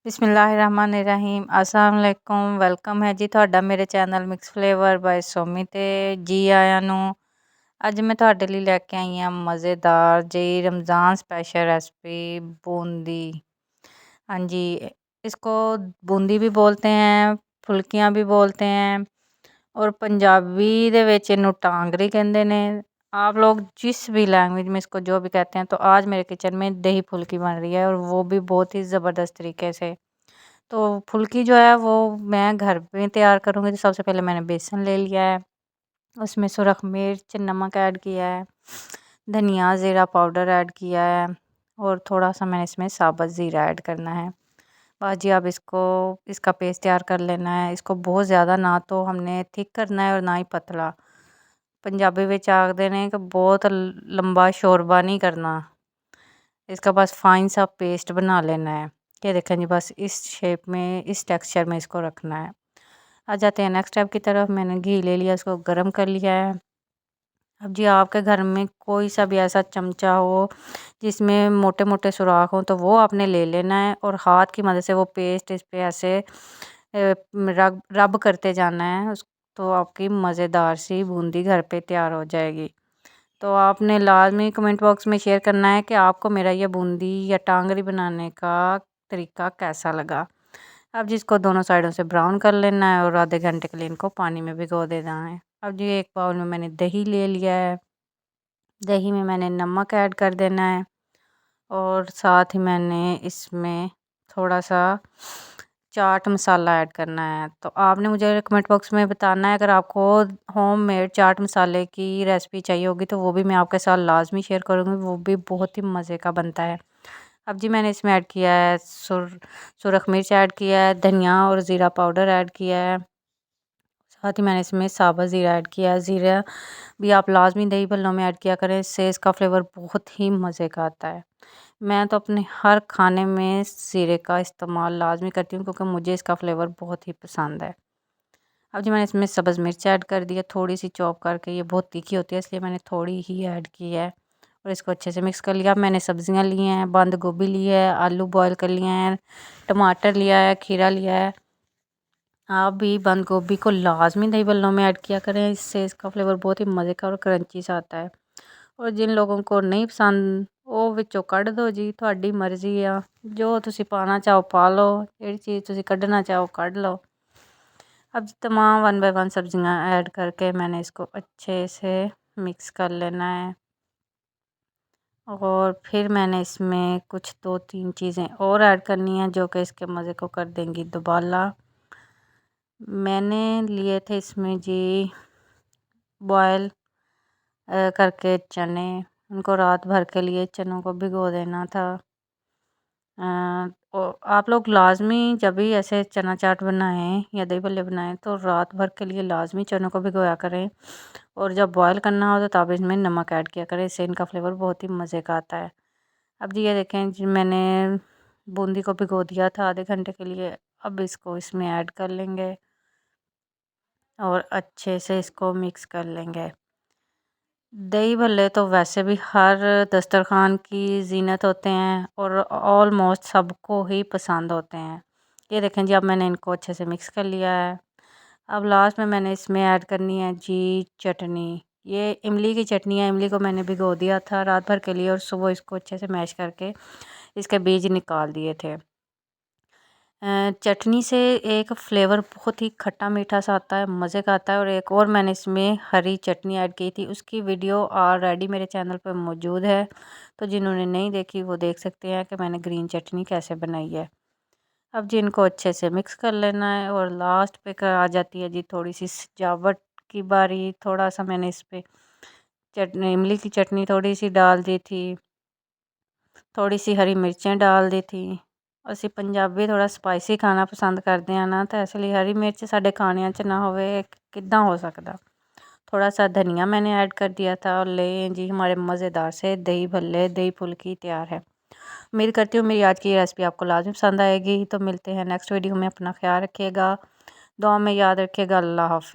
बिस्मिल्लाहिर्रहमानिर्रहीम अस्सलाम वालेकुम। वेलकम है जी ਤੁਹਾਡਾ ਮੇਰੇ ਚੈਨਲ ਮਿਕਸ ਫਲੇਵਰ ਬਾਈ ਸੋਮੀ ਤੇ ਜੀ ਆਇਆਂ ਨੂੰ। ਅੱਜ मैं ਤੁਹਾਡੇ ਲਈ ਲੈ ਕੇ ਆਈ ਹਾਂ मज़ेदार जी रमज़ान स्पेशल रेसिपी बूंदी। हाँ जी, इसको बूंदी भी बोलते हैं, फुल्कियाँ भी बोलते हैं और पंजाबी दे विच इनू टांगरी कहंदे ने। आप लोग जिस भी लैंग्वेज में इसको जो भी कहते हैं। तो आज मेरे किचन में दही फुल्की बन रही है और वो भी बहुत ही ज़बरदस्त तरीके से। तो फुल्की जो है वो मैं घर में तैयार करूँगी। तो सबसे पहले मैंने बेसन ले लिया है, उसमें सुरख मिर्च नमक ऐड किया है, धनिया ज़ीरा पाउडर ऐड किया है और थोड़ा सा मैंने इसमें साबुत ज़ीरा ऐड करना है। बस जी, अब इसका पेस्ट तैयार कर लेना है। इसको बहुत ज़्यादा ना तो हमने थिक करना है और ना ही पतला। पंजाबी विच आखदे ने कि बहुत लंबा शोरबा नहीं करना, इसका बस फाइन सा पेस्ट बना लेना है। ये देखें जी, बस इस शेप में इस टेक्सचर में इसको रखना है। आ जाते हैं नेक्स्ट स्टेप की तरफ। मैंने घी ले लिया, इसको गर्म कर लिया है। अब जी, आपके घर में कोई सा भी ऐसा चमचा हो जिसमें मोटे मोटे सुराख हों तो वो आपने ले लेना है और हाथ की मदद से वो पेस्ट इस पे ऐसे रब करते जाना है तो आपकी मज़ेदार सी बूंदी घर पे तैयार हो जाएगी। तो आपने लाजमी कमेंट बॉक्स में शेयर करना है कि आपको मेरा ये बूंदी या टांगरी बनाने का तरीका कैसा लगा। अब जिसको दोनों साइडों से ब्राउन कर लेना है और आधे घंटे के लिए इनको पानी में भिगो देना है। अब जी, एक बाउल में मैंने दही ले लिया है, दही में मैंने नमक ऐड कर देना है और साथ ही मैंने इसमें थोड़ा सा चाट मसाला ऐड करना है। तो आपने मुझे कमेंट बॉक्स में बताना है, अगर आपको होममेड चाट मसाले की रेसिपी चाहिए होगी तो वो भी मैं आपके साथ लाजमी शेयर करूँगी, वो भी बहुत ही मज़े का बनता है। अब जी, मैंने इसमें ऐड किया है सुरख मिर्च ऐड किया है, धनिया और ज़ीरा पाउडर ऐड किया है, साथ ही मैंने इसमें साबुत ज़ीरा ऐड किया है। ज़ीरा भी आप लाजमी दही भल्लों में ऐड किया करें, इससे इसका फ्लेवर बहुत ही मज़े का आता है। मैं तो अपने हर खाने में ज़ीरे का इस्तेमाल लाजमी करती हूँ क्योंकि मुझे इसका फ्लेवर बहुत ही पसंद है। अब जी, मैंने इसमें सब्ज़ मिर्च ऐड कर दी है, थोड़ी सी चॉप करके। ये बहुत तीखी होती है इसलिए मैंने थोड़ी ही ऐड की है और इसको अच्छे से मिक्स कर लिया। अब मैंने सब्ज़ियाँ ली हैं, बंद गोभी ली है, आलू बॉयल कर लिए हैं, टमाटर लिया है, खीरा लिया है। आप भी बंद गोभी को लाजमी दही भल्लों में ऐड किया करें, इससे इसका फ्लेवर बहुत ही मज़े का और क्रंची सा आता है। और जिन लोगों को नहीं पसंद ਉਹ ਵਿੱਚੋਂ ਕੱਢ ਦਿਓ ਜੀ, ਤੁਹਾਡੀ ਮਰਜ਼ੀ ਆ, जो ਤੁਸੀਂ पाना चाहो पा लो, ਜਿਹੜੀ चीज़ ਤੁਸੀਂ ਕੱਢਣਾ चाहो ਕੱਢ लो। अब तमाम 1 बाय 1 सब्जियां ऐड करके मैंने इसको अच्छे से मिक्स कर लेना है और फिर मैंने इसमें कुछ 2-3 चीज़ें और ऐड करनी हैं जो कि इसके मज़े को कर देंगी दुबाला। मैंने लिए थे इसमें जी बॉयल करके चने, उनको रात भर के लिए चनों को भिगो देना था। आप लोग लाजमी जब भी ऐसे चना चाट बनाएं या दही भल्ले बनाएं तो रात भर के लिए लाजमी चनों को भिगोया करें और जब बॉयल करना हो तो तब इसमें नमक ऐड किया करें, इससे इनका फ्लेवर बहुत ही मज़े का आता है। अब जी, ये देखें जी, मैंने बूंदी को भिगो दिया था आधे घंटे के लिए। अब इसको इसमें ऐड कर लेंगे और अच्छे से इसको मिक्स कर लेंगे। दही भल्ले तो वैसे भी हर दस्तरखान की ज़ीनत होते हैं और ऑलमोस्ट सबको ही पसंद होते हैं। ये देखें जी, अब मैंने इनको अच्छे से मिक्स कर लिया है। अब लास्ट में मैंने इसमें ऐड करनी है जी चटनी। ये इमली की चटनी है। इमली को मैंने भिगो दिया था रात भर के लिए और सुबह इसको अच्छे से मैश करके इसके बीज निकाल दिए थे। चटनी से एक फ्लेवर बहुत ही खट्टा मीठा सा आता है, मज़े का आता है। और एक और मैंने इसमें हरी चटनी ऐड की थी, उसकी वीडियो ऑलरेडी मेरे चैनल पर मौजूद है, तो जिन्होंने नहीं देखी वो देख सकते हैं कि मैंने ग्रीन चटनी कैसे बनाई है। अब जी, इनको अच्छे से मिक्स कर लेना है और लास्ट पे आ जाती है जी थोड़ी सी सजावट की बारी। थोड़ा सा मैंने इस पर चटनी इमली की चटनी थोड़ी सी डाल दी थी, थोड़ी सी हरी मिर्चें डाल दी थी। ਅਸੀਂ ਪੰਜਾਬੀ ਥੋੜਾ ਸਪਾਈਸੀ ਖਾਣਾ ਪਸੰਦ ਕਰਦੇ ਆ ਨਾ, ਤਾਂ ਇਸ ਲਈ हरी मिर्च साढ़े खाने च ना होवे किद्दां हो सकता। थोड़ा सा धनिया मैंने ऐड कर दिया था और ले जी, हमारे मज़ेदार से दही भल्ले दही फुल्की तैयार है। उम्मीद करती हूँ मेरी आज की रेसिपी आपको लाजमी पसंद आएगी। तो मिलते हैं नेक्स्ट वीडियो में, अपना ख्याल रखिएगा, दुआ में याद रखिएगा। अल्लाह हाफिज़।